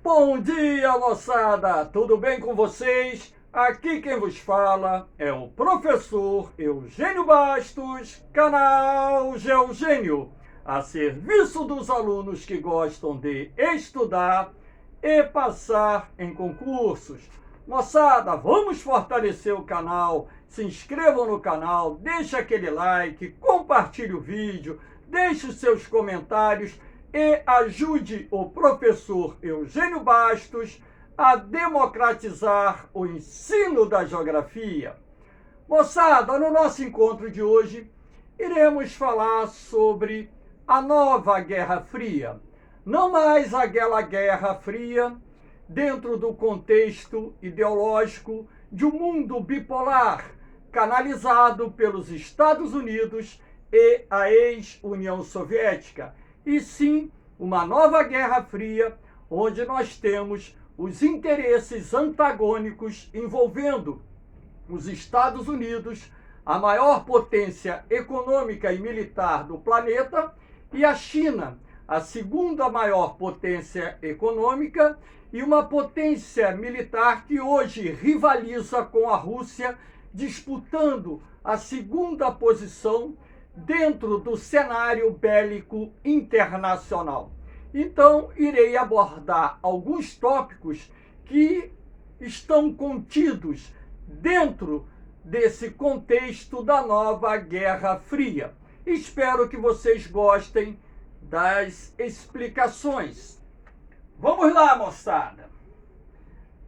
Bom dia, moçada! Tudo bem com vocês? Aqui quem vos fala é o professor Eugênio Bastos, canal Geogênio, a serviço dos alunos que gostam de estudar e passar em concursos. Moçada, vamos fortalecer o canal, se inscrevam no canal, deixe aquele like, compartilhe o vídeo, deixe os seus comentários e ajude o professor Eugênio Bastos a democratizar o ensino da geografia. Moçada, no nosso encontro de hoje, iremos falar sobre a nova Guerra Fria. Não mais aquela Guerra Fria dentro do contexto ideológico de um mundo bipolar, canalizado pelos Estados Unidos e a ex-União Soviética, e sim uma nova Guerra Fria, onde nós temos os interesses antagônicos envolvendo os Estados Unidos, a maior potência econômica e militar do planeta, e a China, a segunda maior potência econômica e uma potência militar que hoje rivaliza com a Rússia, disputando a segunda posição dentro do cenário bélico internacional. Então, irei abordar alguns tópicos que estão contidos dentro desse contexto da nova Guerra Fria. Espero que vocês gostem das explicações. Vamos lá, moçada!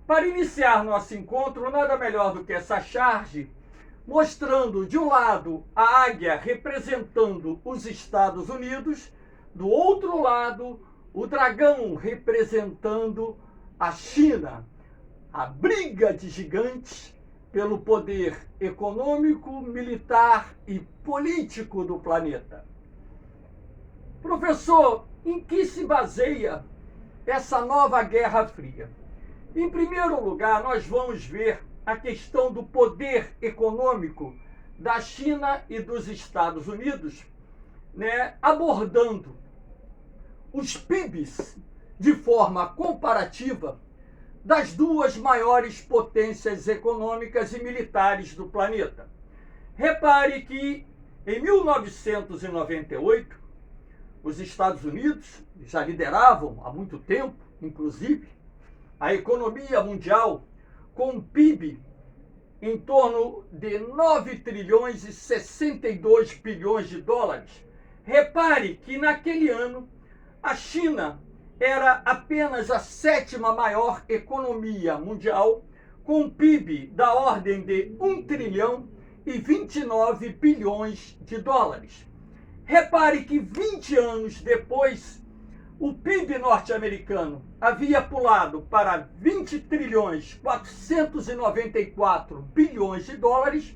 Para iniciar nosso encontro, nada melhor do que essa charge, mostrando de um lado a águia representando os Estados Unidos, do outro lado o dragão representando a China. A briga de gigantes pelo poder econômico, militar e político do planeta. Professor, em que se baseia essa nova Guerra Fria? Em primeiro lugar, nós vamos ver a questão do poder econômico da China e dos Estados Unidos, abordando os PIBs de forma comparativa das duas maiores potências econômicas e militares do planeta. Repare que em 1998, os Estados Unidos já lideravam há muito tempo, inclusive, a economia mundial, com um PIB em torno de 9 trilhões e 62 bilhões de dólares. Repare que naquele ano a China era apenas a sétima maior economia mundial, com um PIB da ordem de 1 trilhão e 29 bilhões de dólares. Repare que 20 anos depois, o PIB norte-americano havia pulado para 20 trilhões 494 bilhões de dólares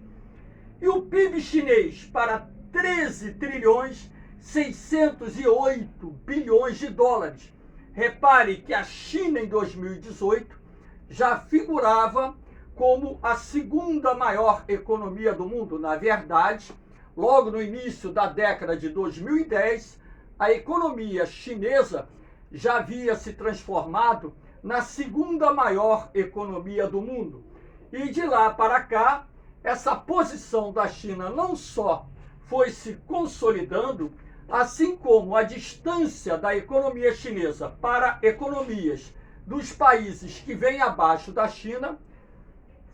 e o PIB chinês para 13 trilhões 608 bilhões de dólares. Repare que a China em 2018 já figurava como a segunda maior economia do mundo. Na verdade, logo no início da década de 2010, a economia chinesa já havia se transformado na segunda maior economia do mundo. E de lá para cá, essa posição da China não só foi se consolidando, assim como a distância da economia chinesa para economias dos países que vêm abaixo da China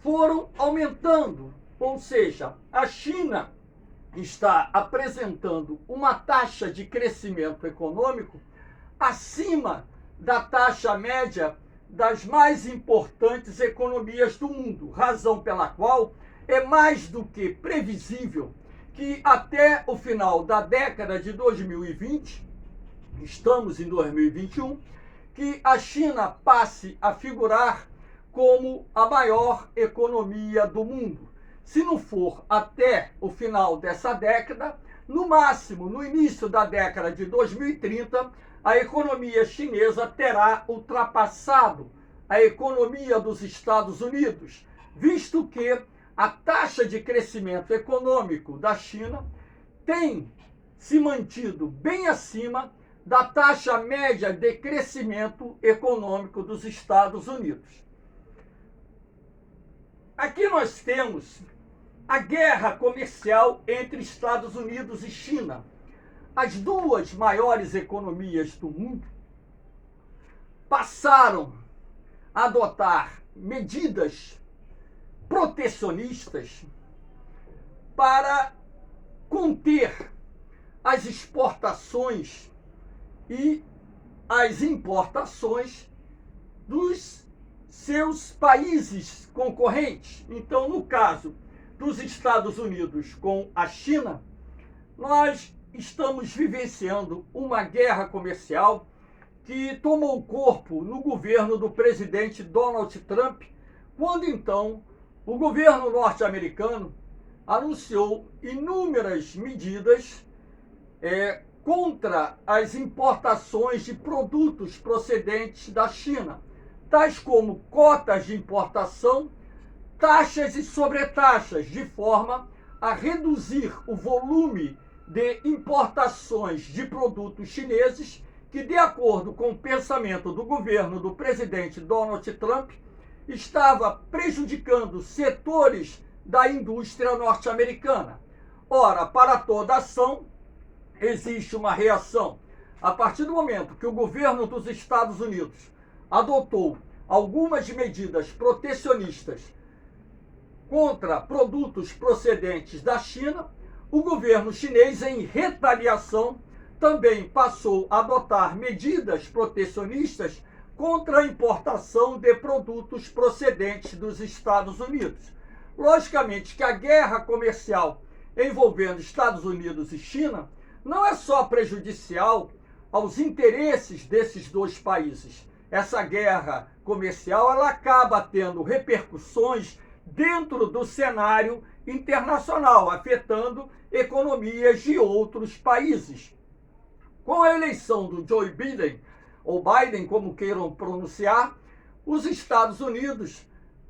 foram aumentando. Ou seja, a China está apresentando uma taxa de crescimento econômico acima da taxa média das mais importantes economias do mundo, razão pela qual é mais do que previsível que até o final da década de 2020, estamos em 2021, que a China passe a figurar como a maior economia do mundo. Se não for até o final dessa década, no máximo no início da década de 2030, a economia chinesa terá ultrapassado a economia dos Estados Unidos, visto que a taxa de crescimento econômico da China tem se mantido bem acima da taxa média de crescimento econômico dos Estados Unidos. Aqui nós temos a guerra comercial entre Estados Unidos e China. As duas maiores economias do mundo passaram a adotar medidas protecionistas para conter as exportações e as importações dos seus países concorrentes. Então, no caso dos Estados Unidos com a China, nós estamos vivenciando uma guerra comercial que tomou corpo no governo do presidente Donald Trump, quando então o governo norte-americano anunciou inúmeras medidas contra as importações de produtos procedentes da China, tais como cotas de importação, taxas e sobretaxas, de forma a reduzir o volume de importações de produtos chineses que, de acordo com o pensamento do governo do presidente Donald Trump, estava prejudicando setores da indústria norte-americana. Ora, para toda ação, existe uma reação. A partir do momento que o governo dos Estados Unidos adotou algumas medidas protecionistas contra produtos procedentes da China, o governo chinês, em retaliação, também passou a adotar medidas protecionistas contra a importação de produtos procedentes dos Estados Unidos. Logicamente que a guerra comercial envolvendo Estados Unidos e China não é só prejudicial aos interesses desses dois países. Essa guerra comercial ela acaba tendo repercussões dentro do cenário internacional, afetando economias de outros países. Com a eleição do Joe Biden, ou Biden, como queiram pronunciar, os Estados Unidos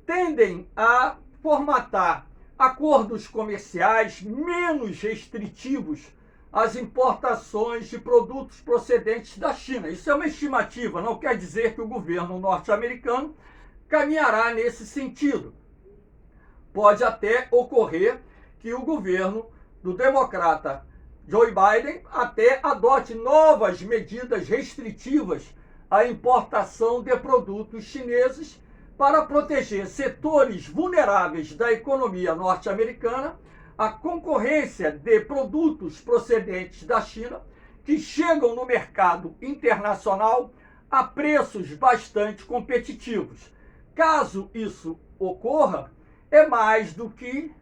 tendem a formatar acordos comerciais menos restritivos às importações de produtos procedentes da China. Isso é uma estimativa, não quer dizer que o governo norte-americano caminhará nesse sentido. Pode até ocorrer que o governo do democrata Joe Biden até adote novas medidas restritivas à importação de produtos chineses para proteger setores vulneráveis da economia norte-americana à concorrência de produtos procedentes da China que chegam no mercado internacional a preços bastante competitivos. Caso isso ocorra, é mais do que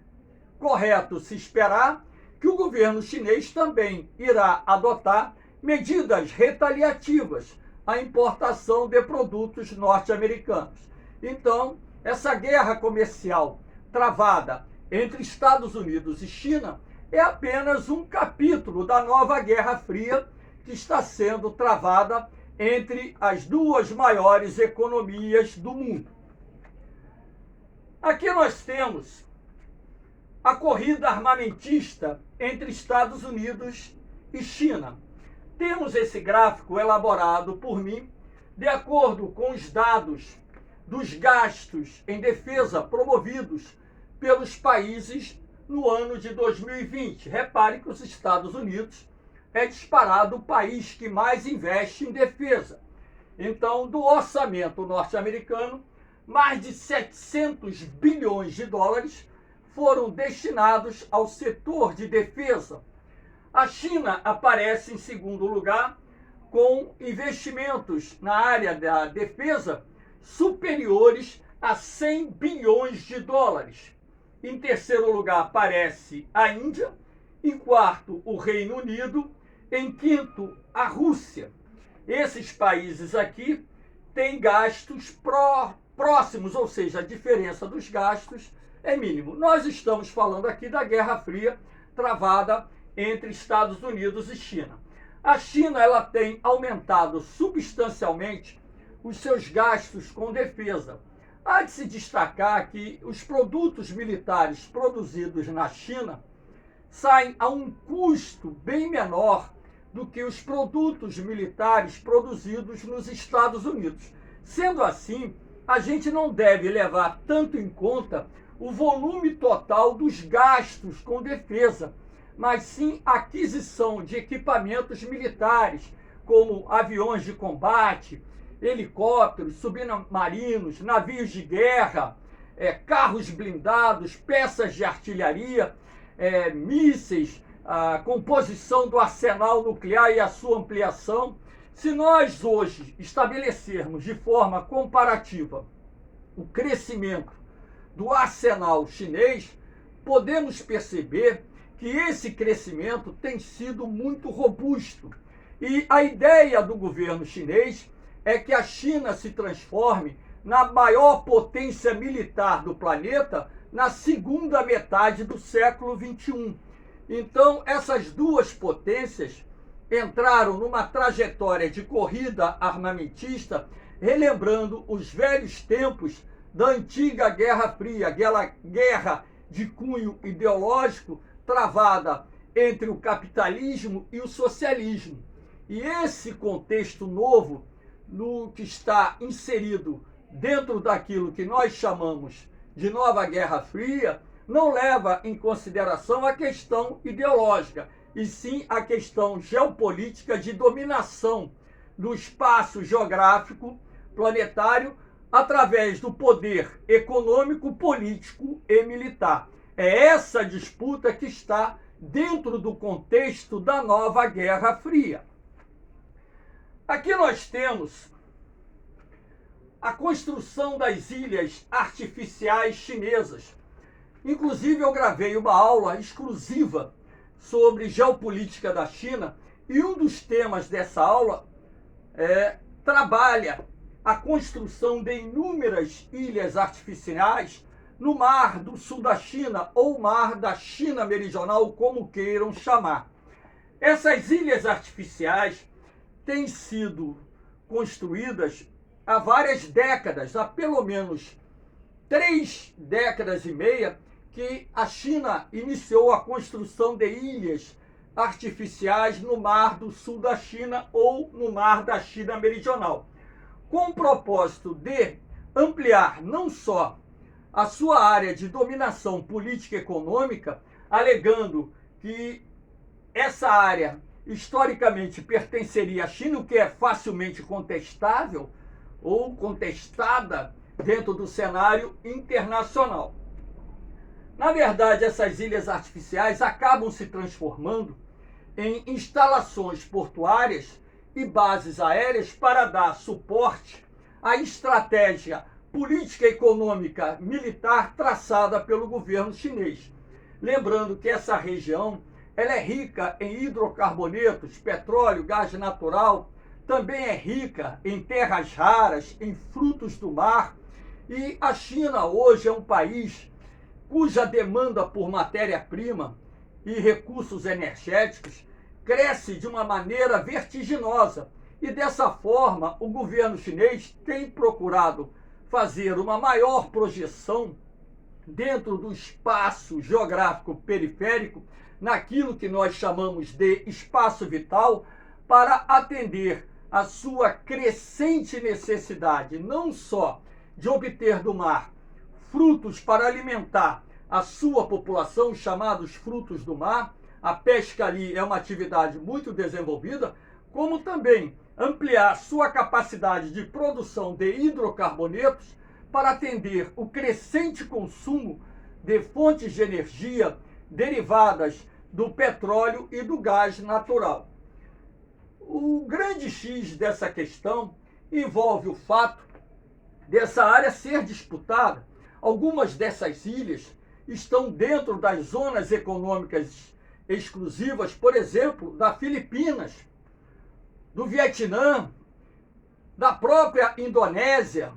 correto se esperar que o governo chinês também irá adotar medidas retaliativas à importação de produtos norte-americanos. Então, essa guerra comercial travada entre Estados Unidos e China é apenas um capítulo da nova Guerra Fria que está sendo travada entre as duas maiores economias do mundo. Aqui nós temos a corrida armamentista entre Estados Unidos e China. Temos esse gráfico elaborado por mim de acordo com os dados dos gastos em defesa promovidos pelos países no ano de 2020. Repare que os Estados Unidos é disparado o país que mais investe em defesa. Então, do orçamento norte-americano, mais de 700 bilhões de dólares foram destinados ao setor de defesa. A China aparece em segundo lugar, com investimentos na área da defesa superiores a 100 bilhões de dólares. Em terceiro lugar aparece a Índia, em quarto o Reino Unido, em quinto a Rússia. Esses países aqui têm gastos próximos, ou seja, a diferença dos gastos é mínimo. Nós estamos falando aqui da Guerra Fria travada entre Estados Unidos e China. A China ela tem aumentado substancialmente os seus gastos com defesa. Há de se destacar que os produtos militares produzidos na China saem a um custo bem menor do que os produtos militares produzidos nos Estados Unidos. Sendo assim, a gente não deve levar tanto em conta o volume total dos gastos com defesa, mas sim a aquisição de equipamentos militares, como aviões de combate, helicópteros, submarinos, navios de guerra, carros blindados, peças de artilharia, mísseis, a composição do arsenal nuclear e a sua ampliação. Se nós hoje estabelecermos de forma comparativa o crescimento do arsenal chinês, podemos perceber que esse crescimento tem sido muito robusto. E a ideia do governo chinês é que a China se transforme na maior potência militar do planeta na segunda metade do século XXI. Então, essas duas potências entraram numa trajetória de corrida armamentista, relembrando os velhos tempos da antiga Guerra Fria, aquela guerra de cunho ideológico travada entre o capitalismo e o socialismo. E esse contexto novo, no que está inserido dentro daquilo que nós chamamos de nova Guerra Fria, não leva em consideração a questão ideológica, e sim a questão geopolítica de dominação do espaço geográfico planetário através do poder econômico, político e militar. É essa disputa que está dentro do contexto da nova Guerra Fria. Aqui nós temos a construção das ilhas artificiais chinesas. Inclusive, eu gravei uma aula exclusiva sobre geopolítica da China e um dos temas dessa aula trabalha a construção de inúmeras ilhas artificiais no Mar do Sul da China ou Mar da China Meridional, como queiram chamar. Essas ilhas artificiais têm sido construídas há várias décadas, há pelo menos 3 décadas e meia, que a China iniciou a construção de ilhas artificiais no Mar do Sul da China ou no Mar da China Meridional, com o propósito de ampliar não só a sua área de dominação política e econômica, alegando que essa área historicamente pertenceria à China, o que é facilmente contestável ou contestada dentro do cenário internacional. Na verdade, essas ilhas artificiais acabam se transformando em instalações portuárias e bases aéreas para dar suporte à estratégia política, econômica, militar traçada pelo governo chinês. Lembrando que essa região ela é rica em hidrocarbonetos, petróleo, gás natural, também é rica em terras raras, em frutos do mar, e a China hoje é um país cuja demanda por matéria-prima e recursos energéticos cresce de uma maneira vertiginosa. E dessa forma, o governo chinês tem procurado fazer uma maior projeção dentro do espaço geográfico periférico, naquilo que nós chamamos de espaço vital, para atender a sua crescente necessidade, não só de obter do mar frutos para alimentar a sua população, chamados frutos do mar. A pesca ali é uma atividade muito desenvolvida, como também ampliar sua capacidade de produção de hidrocarbonetos para atender o crescente consumo de fontes de energia derivadas do petróleo e do gás natural. O grande X dessa questão envolve o fato dessa área ser disputada. Algumas dessas ilhas estão dentro das zonas econômicas exclusivas, por exemplo, da Filipinas, do Vietnã, da própria Indonésia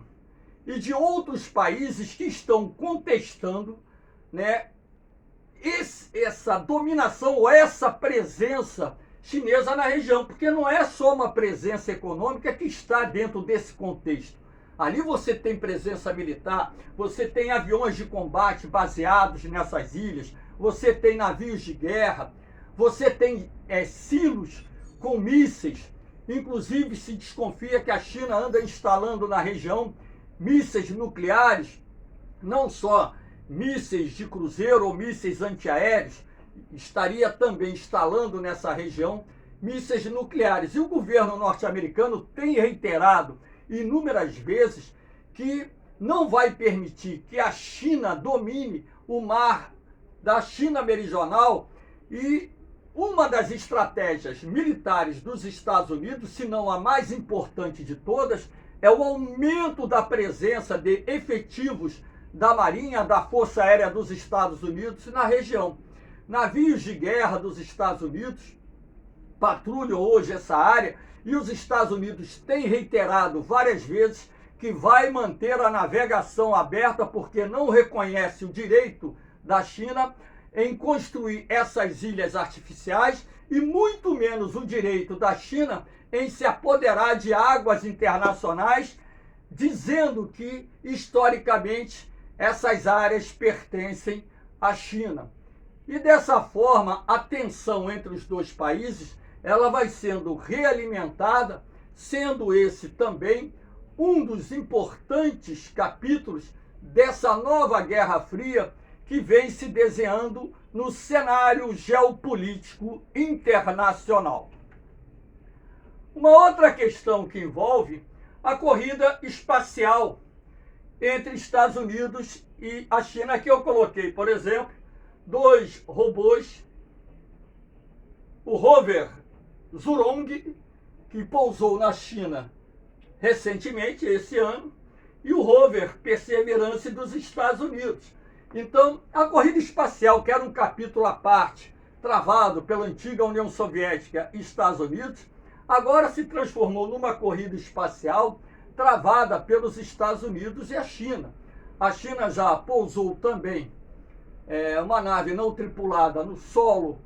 e de outros países que estão contestando, essa dominação ou essa presença chinesa na região, porque não é só uma presença econômica que está dentro desse contexto. Ali você tem presença militar, você tem aviões de combate baseados nessas ilhas, você tem navios de guerra, você tem silos com mísseis. Inclusive, se desconfia que a China anda instalando na região mísseis nucleares, não só mísseis de cruzeiro ou mísseis antiaéreos, estaria também instalando nessa região mísseis nucleares. E o governo norte-americano tem reiterado inúmeras vezes que não vai permitir que a China domine o mar da China Meridional, e uma das estratégias militares dos Estados Unidos, se não a mais importante de todas, é o aumento da presença de efetivos da Marinha, da Força Aérea dos Estados Unidos na região. Navios de guerra dos Estados Unidos patrulham hoje essa área, e os Estados Unidos têm reiterado várias vezes que vai manter a navegação aberta porque não reconhece o direito da China em construir essas ilhas artificiais e muito menos o direito da China em se apoderar de águas internacionais, dizendo que, historicamente, essas áreas pertencem à China. E dessa forma, a tensão entre os dois países, ela vai sendo realimentada, sendo esse também um dos importantes capítulos dessa nova Guerra Fria que vem se desenhando no cenário geopolítico internacional. Uma outra questão que envolve a corrida espacial entre Estados Unidos e a China. Aqui eu coloquei, por exemplo, 2 robôs, o rover Zhurong, que pousou na China recentemente, esse ano, e o rover Perseverance dos Estados Unidos. Então, a corrida espacial, que era um capítulo à parte, travado pela antiga União Soviética e Estados Unidos, agora se transformou numa corrida espacial travada pelos Estados Unidos e a China. A China já pousou também uma nave não tripulada no solo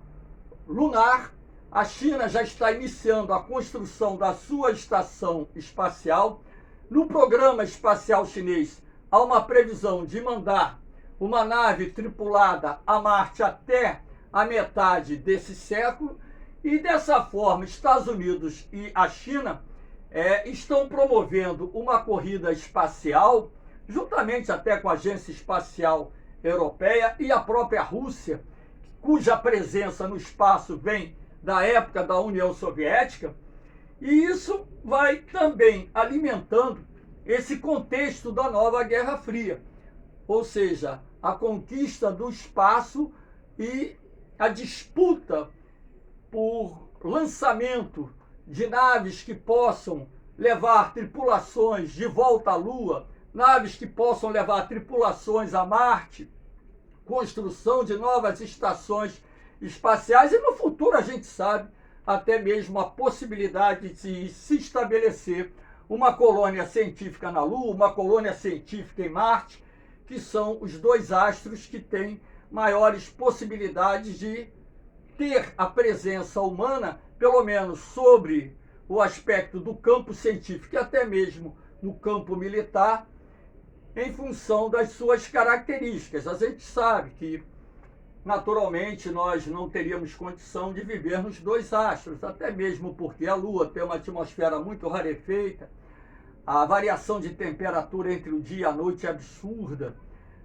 lunar. A China já está iniciando a construção da sua estação espacial. No programa espacial chinês, há uma previsão de mandar uma nave tripulada a Marte até a metade desse século. E dessa forma, Estados Unidos e a China estão promovendo uma corrida espacial, juntamente até com a Agência Espacial Europeia e a própria Rússia, cuja presença no espaço vem da época da União Soviética, e isso vai também alimentando esse contexto da nova Guerra Fria, ou seja, a conquista do espaço e a disputa por lançamento de naves que possam levar tripulações de volta à Lua, naves que possam levar tripulações a Marte, construção de novas estações espaciais, e no futuro a gente sabe até mesmo a possibilidade de se estabelecer uma colônia científica na Lua, uma colônia científica em Marte, que são os 2 astros que têm maiores possibilidades de ter a presença humana, pelo menos sobre o aspecto do campo científico e até mesmo no campo militar, em função das suas características. A gente sabe que, naturalmente, nós não teríamos condição de viver nos 2 astros, até mesmo porque a Lua tem uma atmosfera muito rarefeita, a variação de temperatura entre o dia e a noite é absurda,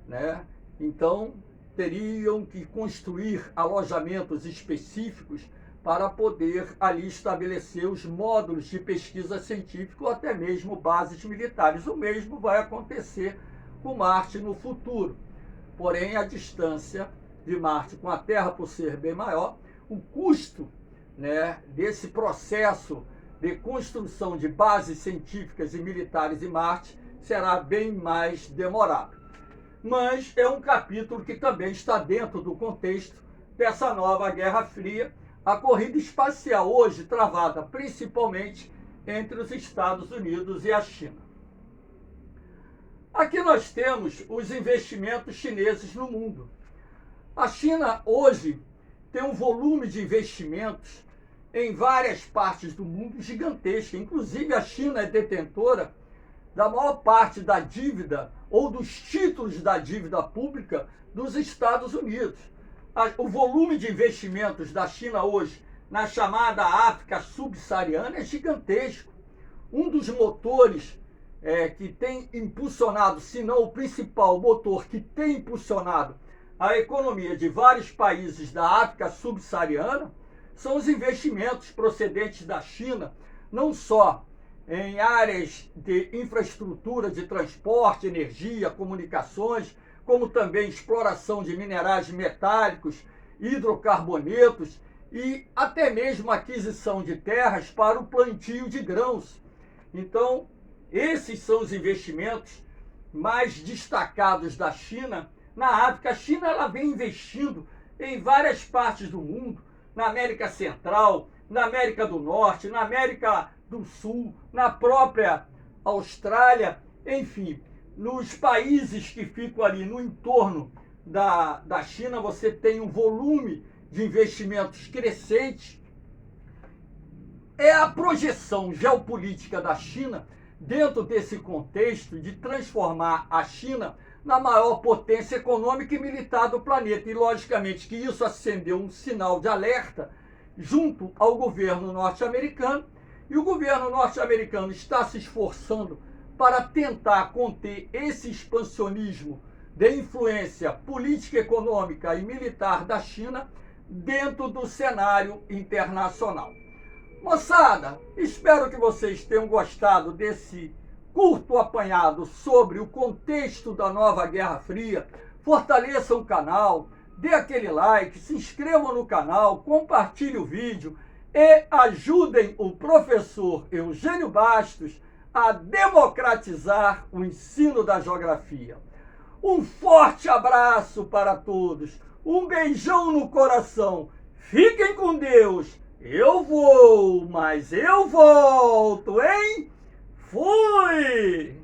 né? Então, teriam que construir alojamentos específicos para poder ali estabelecer os módulos de pesquisa científica ou até mesmo bases militares. O mesmo vai acontecer com Marte no futuro. Porém, a distância de Marte com a Terra, por ser bem maior, o custo, né, desse processo de construção de bases científicas e militares em Marte será bem mais demorado. Mas é um capítulo que também está dentro do contexto dessa nova Guerra Fria, a corrida espacial hoje travada principalmente entre os Estados Unidos e a China. Aqui nós temos os investimentos chineses no mundo. A China hoje tem um volume de investimentos em várias partes do mundo gigantesca. Inclusive a China é detentora da maior parte da dívida ou dos títulos da dívida pública dos Estados Unidos. O volume de investimentos da China hoje na chamada África subsaariana é gigantesco. Um dos motores que tem impulsionado, se não o principal motor que tem impulsionado a economia de vários países da África subsaariana, são os investimentos procedentes da China, não só em áreas de infraestrutura de transporte, energia, comunicações, como também exploração de minerais metálicos, hidrocarbonetos e até mesmo aquisição de terras para o plantio de grãos. Então, esses são os investimentos mais destacados da China na África. A China ela vem investindo em várias partes do mundo, na América Central, na América do Norte, na América do Sul, na própria Austrália, enfim, nos países que ficam ali no entorno da China, você tem um volume de investimentos crescente. É a projeção geopolítica da China dentro desse contexto de transformar a China na maior potência econômica e militar do planeta. E, logicamente, que isso acendeu um sinal de alerta junto ao governo norte-americano, e o governo norte-americano está se esforçando para tentar conter esse expansionismo de influência política, econômica e militar da China dentro do cenário internacional. Moçada, espero que vocês tenham gostado desse curto apanhado sobre o contexto da nova Guerra Fria. Fortaleçam o canal, dê aquele like, se inscrevam no canal, compartilhe o vídeo e ajudem o professor Eugênio Bastos a democratizar o ensino da geografia. Um forte abraço para todos, um beijão no coração, fiquem com Deus, eu vou, mas eu volto, hein? Fui!